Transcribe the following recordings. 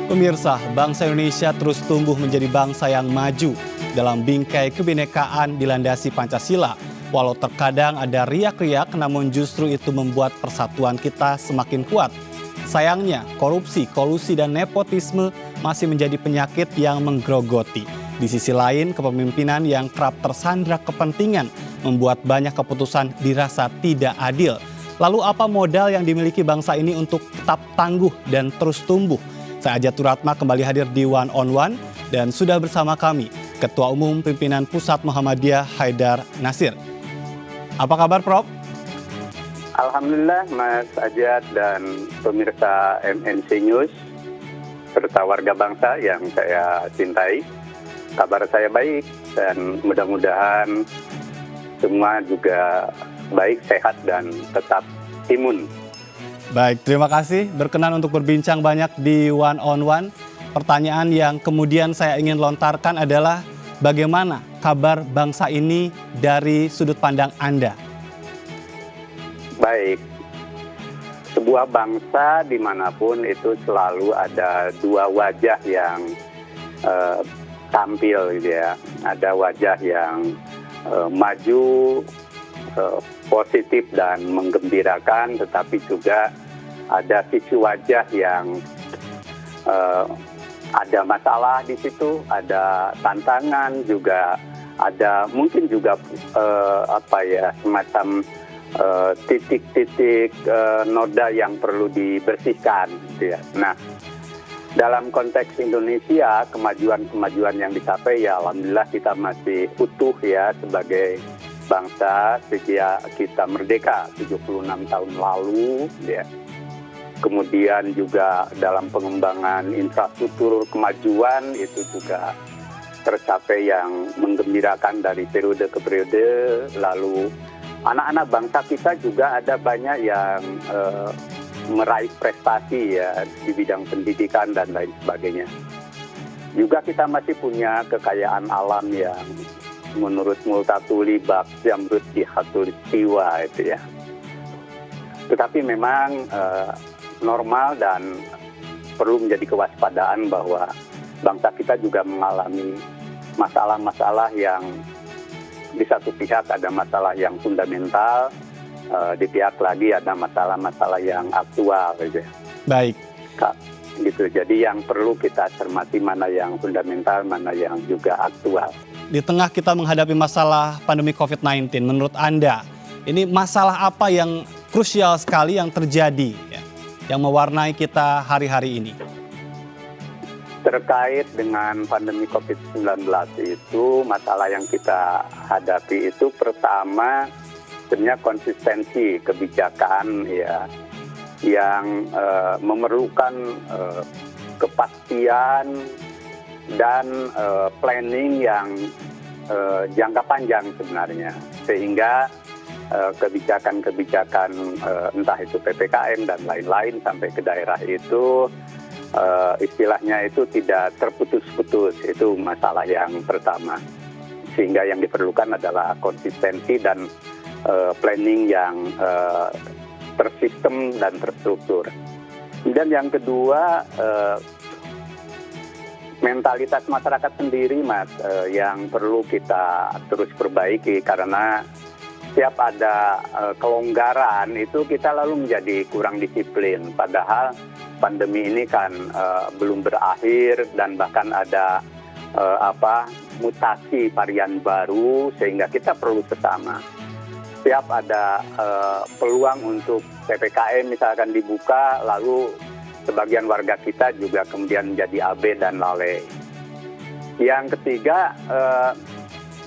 Pemirsa, bangsa Indonesia terus tumbuh menjadi bangsa yang maju dalam bingkai kebinekaan dilandasi Pancasila. Walau terkadang ada riak-riak, namun justru itu membuat persatuan kita semakin kuat. Sayangnya, korupsi, kolusi, dan nepotisme masih menjadi penyakit yang menggerogoti. Di sisi lain, kepemimpinan yang kerap tersandra kepentingan membuat banyak keputusan dirasa tidak adil. Lalu apa modal yang dimiliki bangsa ini untuk tetap tangguh dan terus tumbuh? Saya Ajat Turatma kembali hadir di One on One dan sudah bersama kami Ketua Umum Pimpinan Pusat Muhammadiyah Haidar Nasir. Apa kabar, Prof? Alhamdulillah, Mas Ajat dan pemirsa MNC News serta warga bangsa yang saya cintai. Kabar saya baik dan mudah-mudahan semua juga baik, sehat dan tetap imun. Baik, terima kasih berkenan untuk berbincang banyak di One on One. Pertanyaan yang kemudian saya ingin lontarkan adalah bagaimana kabar bangsa ini dari sudut pandang Anda? Baik, sebuah bangsa dimanapun itu selalu ada dua wajah yang tampil gitu ya. Ada wajah yang maju, positif dan menggembirakan, tetapi juga ada sisi wajah yang ada masalah di situ, ada tantangan juga, ada mungkin juga semacam titik-titik noda yang perlu dibersihkan gitu ya. Nah, dalam konteks Indonesia, kemajuan yang dicapai ya alhamdulillah kita masih utuh ya sebagai bangsa sejak kita merdeka 76 tahun lalu ya. Kemudian juga dalam pengembangan infrastruktur kemajuan itu juga tercapai yang menggembirakan dari periode ke periode. Lalu anak-anak bangsa kita juga ada banyak yang meraih prestasi ya di bidang pendidikan dan lain sebagainya. Juga kita masih punya kekayaan alam yang menurut Multatuli Bab Jamrut Dihatul Istiwa itu ya. Tetapi memang normal dan perlu menjadi kewaspadaan bahwa bangsa kita juga mengalami masalah-masalah yang di satu pihak ada masalah yang fundamental, di pihak lagi ada masalah-masalah yang aktual gitu ya. Baik. Gitu. Jadi yang perlu kita cermati mana yang fundamental, mana yang juga aktual. Di tengah kita menghadapi masalah pandemi COVID-19, menurut Anda, ini masalah apa yang krusial sekali yang terjadi, ya, yang mewarnai kita hari-hari ini? Terkait dengan pandemi COVID-19 itu, masalah yang kita hadapi itu pertama, sebenarnya konsistensi kebijakan ya, yang memerlukan kepastian dan planning yang jangka panjang sebenarnya, sehingga kebijakan-kebijakan entah itu PPKM dan lain-lain sampai ke daerah itu istilahnya itu tidak terputus-putus. Itu masalah yang pertama, sehingga yang diperlukan adalah konsistensi dan planning yang tersistem dan terstruktur. Dan yang kedua, mentalitas masyarakat sendiri, Mas, yang perlu kita terus perbaiki, karena setiap ada kelonggaran itu kita lalu menjadi kurang disiplin. Padahal pandemi ini kan belum berakhir dan bahkan ada mutasi varian baru, sehingga kita perlu sesama. Setiap ada peluang untuk PPKM misalkan dibuka, lalu sebagian warga kita juga kemudian menjadi abe dan lalai. Yang ketiga,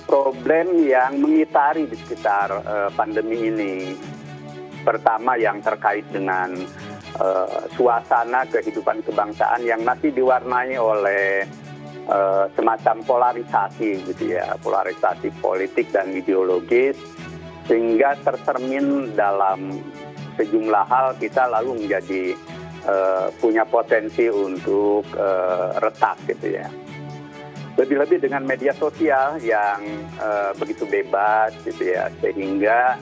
problem yang mengitari di sekitar pandemi ini. Pertama yang terkait dengan suasana kehidupan kebangsaan yang masih diwarnai oleh semacam polarisasi gitu ya, polarisasi politik dan ideologis, sehingga tercermin dalam sejumlah hal kita lalu menjadi punya potensi untuk retak gitu ya. Lebih-lebih dengan media sosial yang begitu bebas gitu ya, sehingga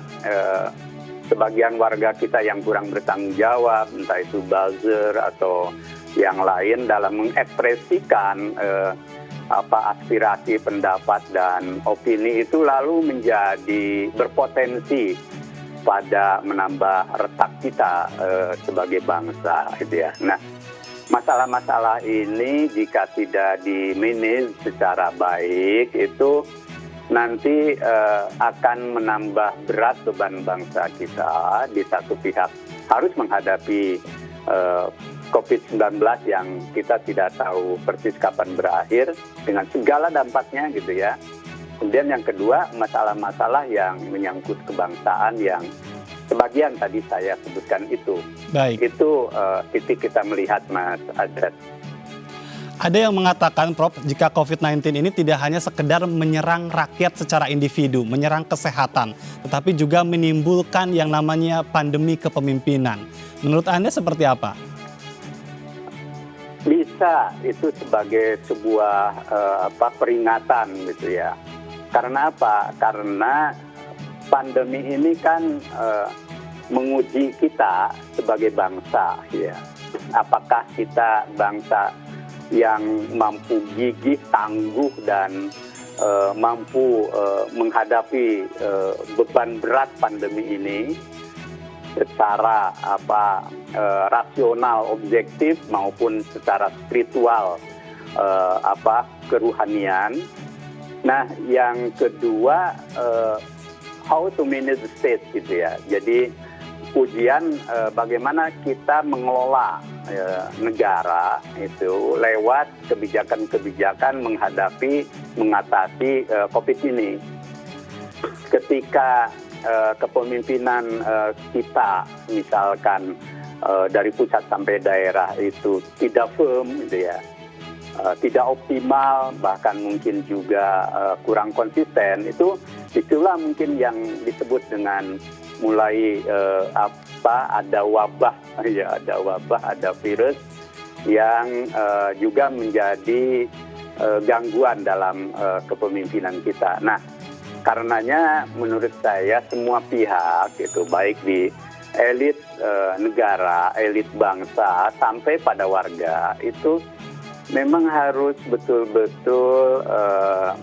sebagian warga kita yang kurang bertanggung jawab, entah itu buzzer atau yang lain dalam mengekspresikan aspirasi, pendapat dan opini itu lalu menjadi berpotensi pada menambah retak kita sebagai bangsa, gitu ya. Nah, masalah-masalah ini jika tidak di-manage secara baik itu nanti akan menambah berat beban bangsa kita. Di satu pihak harus menghadapi COVID-19 yang kita tidak tahu persis kapan berakhir dengan segala dampaknya, gitu ya. Kemudian yang kedua, masalah-masalah yang menyangkut kebangsaan yang sebagian tadi saya sebutkan itu. Baik. Itu titik kita melihat, Mas Adres. Ada yang mengatakan, Prof, jika COVID-19 ini tidak hanya sekedar menyerang rakyat secara individu, menyerang kesehatan, tetapi juga menimbulkan yang namanya pandemi kepemimpinan. Menurut Anda seperti apa? Bisa itu sebagai sebuah peringatan, gitu ya. Karena apa? Karena pandemi ini kan menguji kita sebagai bangsa, ya. Apakah kita bangsa yang mampu gigih, tangguh dan mampu menghadapi beban berat pandemi ini secara rasional, objektif maupun secara spiritual, keruhanian. Nah, yang kedua, how to manage the state, gitu ya. Jadi ujian bagaimana kita mengelola negara itu lewat kebijakan-kebijakan mengatasi COVID ini. Ketika kepemimpinan kita misalkan dari pusat sampai daerah itu tidak firm, gitu ya, tidak optimal, bahkan mungkin juga kurang konsisten, itulah mungkin yang disebut dengan mulai ada wabah, ya, ada virus yang juga menjadi gangguan dalam kepemimpinan kita. Nah, karenanya menurut saya semua pihak itu baik di elit negara, elit bangsa sampai pada warga itu memang harus betul-betul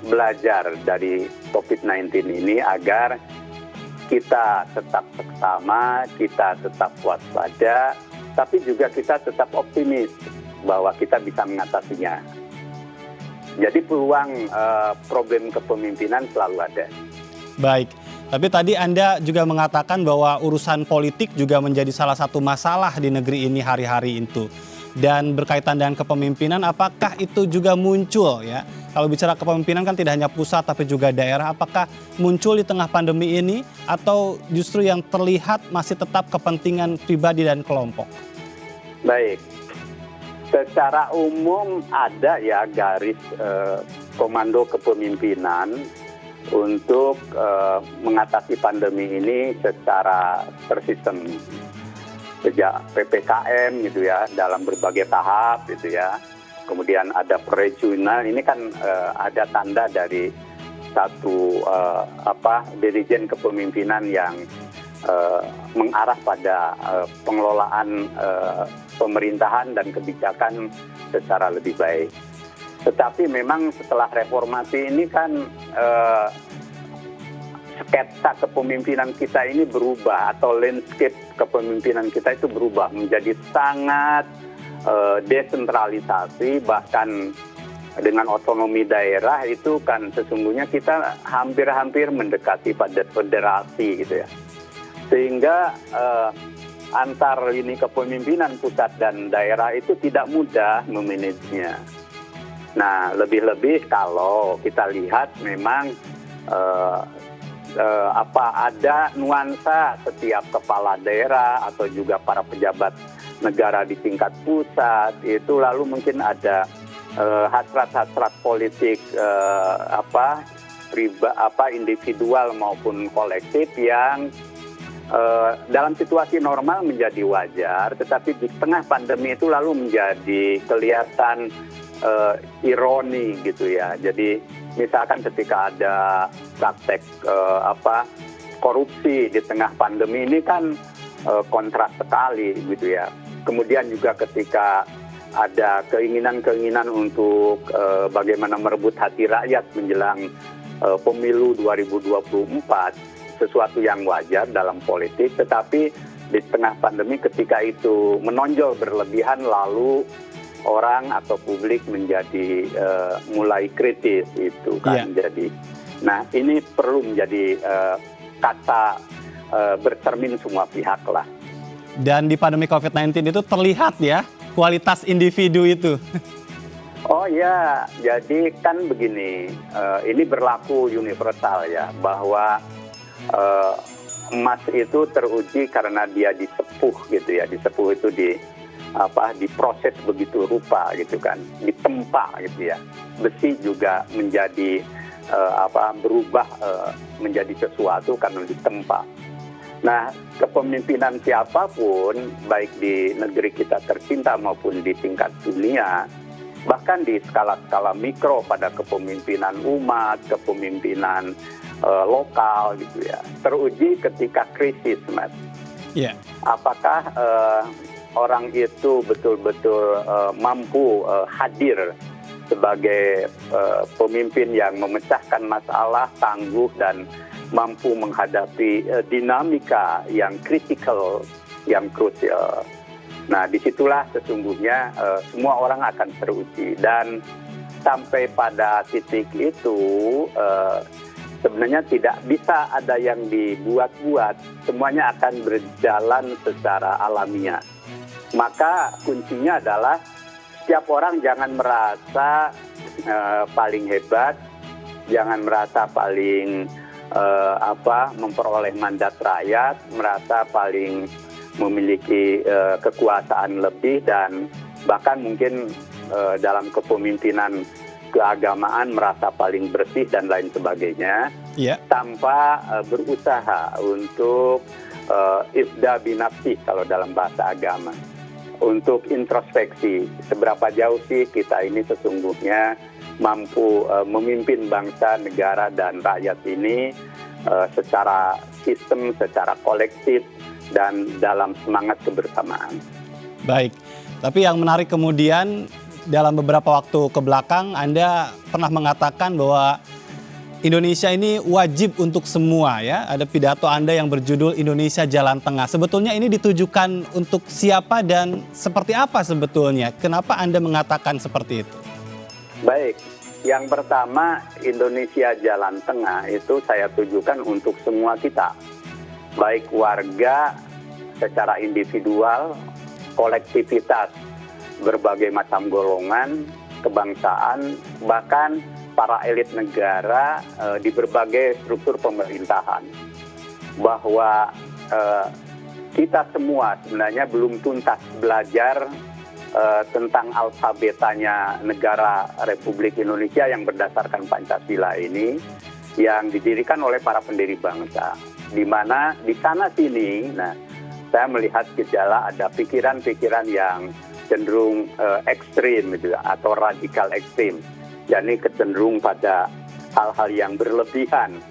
belajar dari COVID-19 ini agar kita tetap seksama, kita tetap waspada, tapi juga kita tetap optimis bahwa kita bisa mengatasinya. Jadi peluang problem kepemimpinan selalu ada. Baik, tapi tadi Anda juga mengatakan bahwa urusan politik juga menjadi salah satu masalah di negeri ini hari-hari itu. Dan berkaitan dengan kepemimpinan, apakah itu juga muncul, ya? Kalau bicara kepemimpinan kan tidak hanya pusat tapi juga daerah, apakah muncul di tengah pandemi ini atau justru yang terlihat masih tetap kepentingan pribadi dan kelompok? Baik, secara umum ada ya garis komando kepemimpinan untuk mengatasi pandemi ini secara tersistem. Sejak PPKM, gitu ya, dalam berbagai tahap, gitu ya. Kemudian ada regional, ini kan ada tanda dari satu dirijen kepemimpinan yang mengarah pada pengelolaan pemerintahan dan kebijakan secara lebih baik. Tetapi memang setelah reformasi ini kan sketsa kepemimpinan kita ini berubah, atau landscape kepemimpinan kita itu berubah menjadi sangat desentralisasi, bahkan dengan otonomi daerah itu kan sesungguhnya kita hampir-hampir mendekati pada federasi, gitu ya. Sehingga antar ini kepemimpinan pusat dan daerah itu tidak mudah memanagenya. Nah, lebih-lebih kalau kita lihat memang ada nuansa setiap kepala daerah atau juga para pejabat negara di tingkat pusat itu lalu mungkin ada hasrat-hasrat politik individual maupun kolektif yang dalam situasi normal menjadi wajar, tetapi di tengah pandemi itu lalu menjadi kelihatan ironi, gitu ya. Jadi misalkan ketika ada praktek korupsi di tengah pandemi ini kan kontras sekali gitu ya. Kemudian juga ketika ada keinginan-keinginan untuk bagaimana merebut hati rakyat menjelang pemilu 2024, sesuatu yang wajar dalam politik, tetapi di tengah pandemi ketika itu menonjol berlebihan, lalu orang atau publik menjadi mulai kritis itu kan. Jadi, nah ini perlu menjadi kata bercermin semua pihak lah. Dan di pandemi COVID-19 itu terlihat ya kualitas individu itu. Oh ya, jadi kan begini, ini berlaku universal ya, bahwa emas itu teruji karena dia disepuh gitu ya, disepuh itu diproses begitu rupa gitu kan, ditempa gitu ya. Besi juga menjadi berubah menjadi sesuatu karena ditempa. Nah, kepemimpinan siapapun, baik di negeri kita tercinta maupun di tingkat dunia, bahkan di skala-skala mikro pada kepemimpinan umat, kepemimpinan lokal gitu ya, teruji ketika krisis, Mas. Yeah. Apakah orang itu betul-betul mampu hadir sebagai pemimpin yang memecahkan masalah, tangguh, dan mampu menghadapi dinamika yang kritikal, yang krusial. Nah, disitulah sesungguhnya semua orang akan teruji. Dan sampai pada titik itu sebenarnya tidak bisa ada yang dibuat-buat. Semuanya akan berjalan secara alamiah. Maka kuncinya adalah setiap orang jangan merasa paling hebat, jangan merasa paling memperoleh mandat rakyat, merasa paling memiliki kekuasaan lebih, dan bahkan mungkin dalam kepemimpinan keagamaan merasa paling bersih dan lain sebagainya, tanpa berusaha untuk ifda binafsi kalau dalam bahasa agama, untuk introspeksi seberapa jauh sih kita ini sesungguhnya mampu memimpin bangsa, negara, dan rakyat ini secara sistem, secara kolektif, dan dalam semangat kebersamaan. Baik, tapi yang menarik kemudian dalam beberapa waktu ke belakang Anda pernah mengatakan bahwa Indonesia ini wajib untuk semua ya. Ada pidato Anda yang berjudul Indonesia Jalan Tengah. Sebetulnya ini ditujukan untuk siapa dan seperti apa sebetulnya? Kenapa Anda mengatakan seperti itu? Baik, yang pertama Indonesia Jalan Tengah itu saya tujukan untuk semua kita. Baik warga secara individual, kolektivitas, berbagai macam golongan, kebangsaan, bahkan para elit negara di berbagai struktur pemerintahan. Bahwa kita semua sebenarnya belum tuntas belajar tentang alfabetanya negara Republik Indonesia yang berdasarkan Pancasila ini, yang didirikan oleh para pendiri bangsa. Di mana di sana sini, nah saya melihat gejala ada pikiran-pikiran yang cenderung ekstrim gitu, atau radikal ekstrim. Jadi kecenderung pada hal-hal yang berlebihan,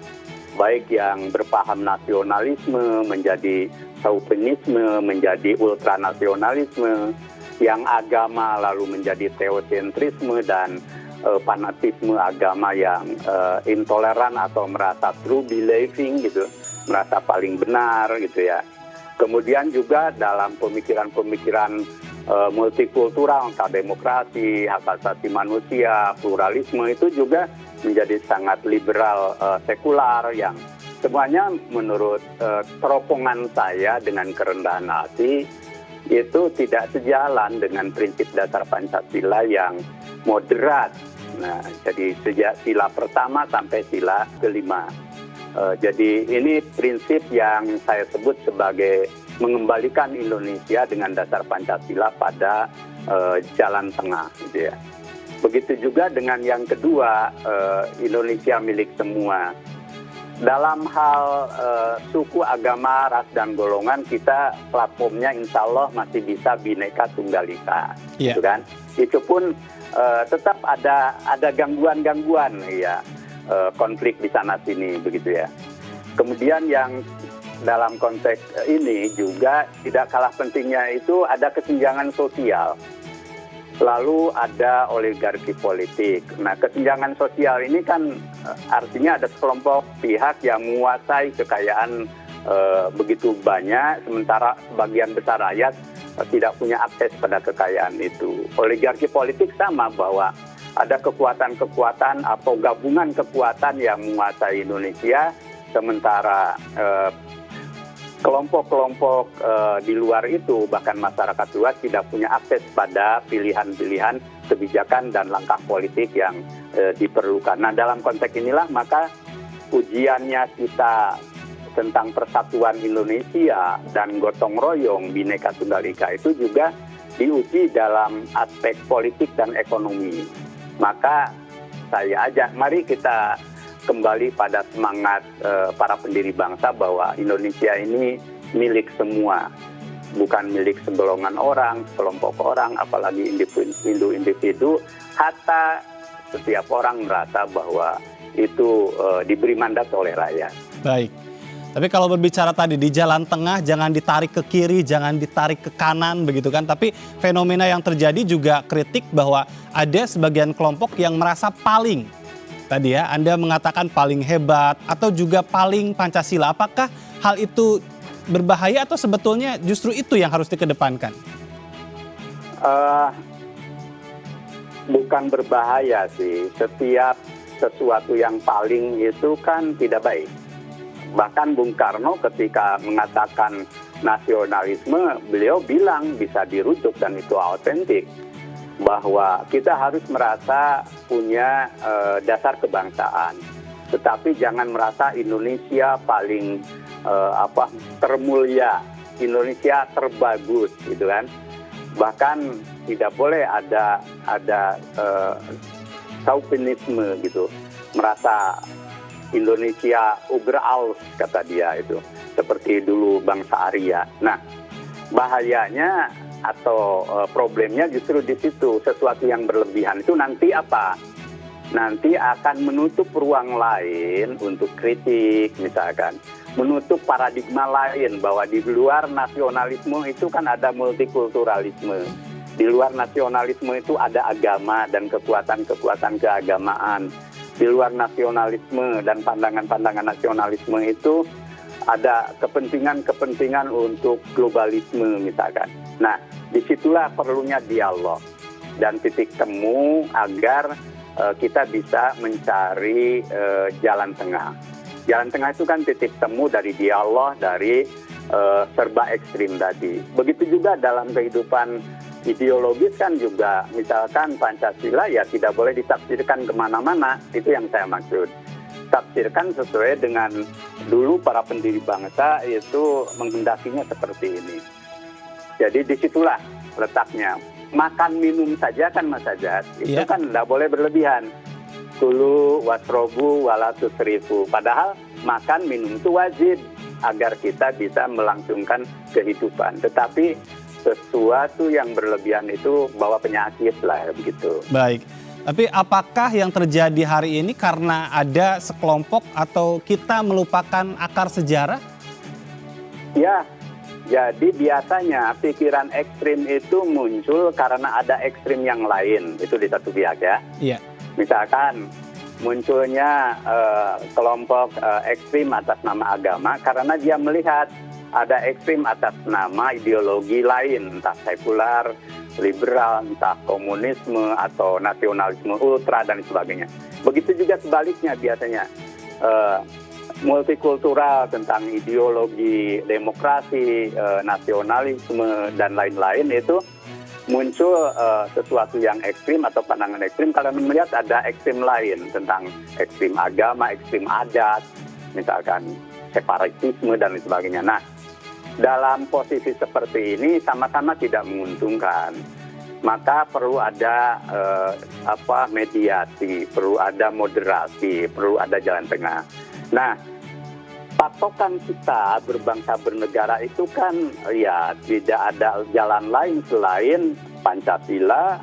baik yang berpaham nasionalisme menjadi chauvinisme, menjadi ultranasionalisme, yang agama lalu menjadi teosentrisme dan fanatisme agama yang intoleran atau merasa true believing gitu, merasa paling benar gitu ya. Kemudian juga dalam pemikiran-pemikiran multikultural, entah demokrasi, hak asasi manusia, pluralisme, itu juga menjadi sangat liberal, sekular, yang semuanya menurut teropongan saya dengan kerendahan hati itu tidak sejalan dengan prinsip dasar Pancasila yang moderat. Nah, jadi sejak sila pertama sampai sila kelima. Jadi ini prinsip yang saya sebut sebagai mengembalikan Indonesia dengan dasar Pancasila pada jalan tengah, gitu ya. Begitu juga dengan yang kedua, Indonesia milik semua. Dalam hal suku, agama, ras, dan golongan, kita platformnya insya Allah masih bisa Bhinneka Tunggal Ika, gitu kan? Itu pun tetap ada gangguan-gangguan, ya, konflik di sana sini, begitu ya. Kemudian yang dalam konteks ini juga tidak kalah pentingnya itu ada kesenjangan sosial. Lalu ada oligarki politik. Nah, kesenjangan sosial ini kan artinya ada sekelompok pihak yang menguasai kekayaan begitu banyak, sementara sebagian besar rakyat tidak punya akses pada kekayaan itu. Oligarki politik sama, bahwa ada kekuatan-kekuatan atau gabungan kekuatan yang menguasai Indonesia, sementara kelompok-kelompok di luar itu, bahkan masyarakat luas tidak punya akses pada pilihan-pilihan kebijakan dan langkah politik yang diperlukan. Nah, dalam konteks inilah maka ujiannya kita tentang persatuan Indonesia dan gotong royong Bhinneka Tunggal Ika itu juga diuji dalam aspek politik dan ekonomi. Maka saya ajak, mari kita kembali pada semangat para pendiri bangsa bahwa Indonesia ini milik semua, bukan milik segelongan orang, sekelompok orang, apalagi individu. Hatta setiap orang merasa bahwa itu diberi mandat oleh rakyat. Baik. Tapi kalau berbicara tadi di jalan tengah, jangan ditarik ke kiri, jangan ditarik ke kanan begitu kan. Tapi fenomena yang terjadi juga kritik bahwa ada sebagian kelompok yang merasa paling. Tadi ya, Anda mengatakan paling hebat atau juga paling Pancasila. Apakah hal itu berbahaya atau sebetulnya justru itu yang harus dikedepankan? Bukan berbahaya sih. Setiap sesuatu yang paling itu kan tidak baik. Bahkan Bung Karno ketika mengatakan nasionalisme, beliau bilang bisa dirujuk dan itu autentik, bahwa kita harus merasa punya dasar kebangsaan, tetapi jangan merasa Indonesia paling termulia, Indonesia terbagus, gitu kan. Bahkan tidak boleh ada chauvinisme gitu, merasa Indonesia überaus kata dia itu, seperti dulu bangsa Arya. Nah, bahayanya atau problemnya justru di situ, sesuatu yang berlebihan itu nanti apa? Nanti akan menutup ruang lain untuk kritik misalkan, menutup paradigma lain bahwa di luar nasionalisme itu kan ada multikulturalisme. Di luar nasionalisme itu ada agama dan kekuatan-kekuatan keagamaan. Di luar nasionalisme dan pandangan-pandangan nasionalisme itu ada kepentingan-kepentingan untuk globalisme misalkan. Nah, disitulah perlunya dialog dan titik temu agar kita bisa mencari jalan tengah. Jalan tengah itu kan titik temu dari dialog, dari serba ekstrim tadi. Begitu juga dalam kehidupan ideologis kan juga, misalkan Pancasila ya tidak boleh ditafsirkan kemana-mana, itu yang saya maksud. Tafsirkan sesuai dengan dulu para pendiri bangsa itu menghendakinya seperti ini. Jadi disitulah letaknya. Makan minum saja kan Mas Ajat, itu kan tidak boleh berlebihan. Kulu wasrobu wala tusrifu. Padahal makan minum itu wajib agar kita bisa melangsungkan kehidupan. Tetapi sesuatu yang berlebihan itu bawa penyakit lah begitu. Baik. Tapi apakah yang terjadi hari ini karena ada sekelompok atau kita melupakan akar sejarah? Ya, jadi biasanya pikiran ekstrim itu muncul karena ada ekstrim yang lain. Itu di satu pihak ya. Iya. Misalkan munculnya kelompok ekstrim atas nama agama karena dia melihat ada ekstrim atas nama ideologi lain, entah sekular, liberal, entah komunisme atau nasionalisme ultra dan sebagainya. Begitu juga sebaliknya biasanya multikultural tentang ideologi demokrasi, nasionalisme dan lain-lain itu muncul sesuatu yang ekstrim atau pandangan ekstrim kalau melihat ada ekstrim lain tentang ekstrim agama, ekstrim adat, misalkan separatisme dan lain sebagainya. Nah, dalam posisi seperti ini sama-sama tidak menguntungkan. Maka perlu ada mediasi, perlu ada moderasi, perlu ada jalan tengah. Nah, patokan kita berbangsa bernegara itu kan ya tidak ada jalan lain selain Pancasila,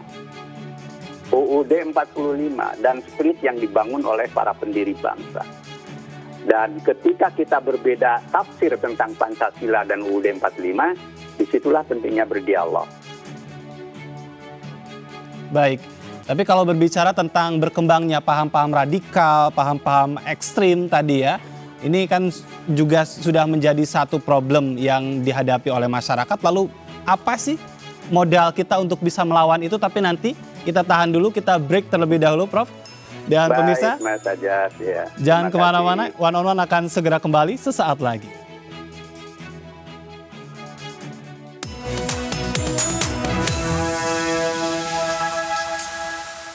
UUD 45 dan spirit yang dibangun oleh para pendiri bangsa. Dan ketika kita berbeda tafsir tentang Pancasila dan UUD 45, disitulah pentingnya berdialog. Baik, tapi kalau berbicara tentang berkembangnya paham-paham radikal, paham-paham ekstrim tadi ya, ini kan juga sudah menjadi satu problem yang dihadapi oleh masyarakat. Lalu apa sih modal kita untuk bisa melawan itu? Tapi nanti kita tahan dulu, kita break terlebih dahulu, Prof. Dan Baik, pemirsa, Mas Ajat, ya. jangan Terima kemana-mana, kasih. One on One akan segera kembali sesaat lagi.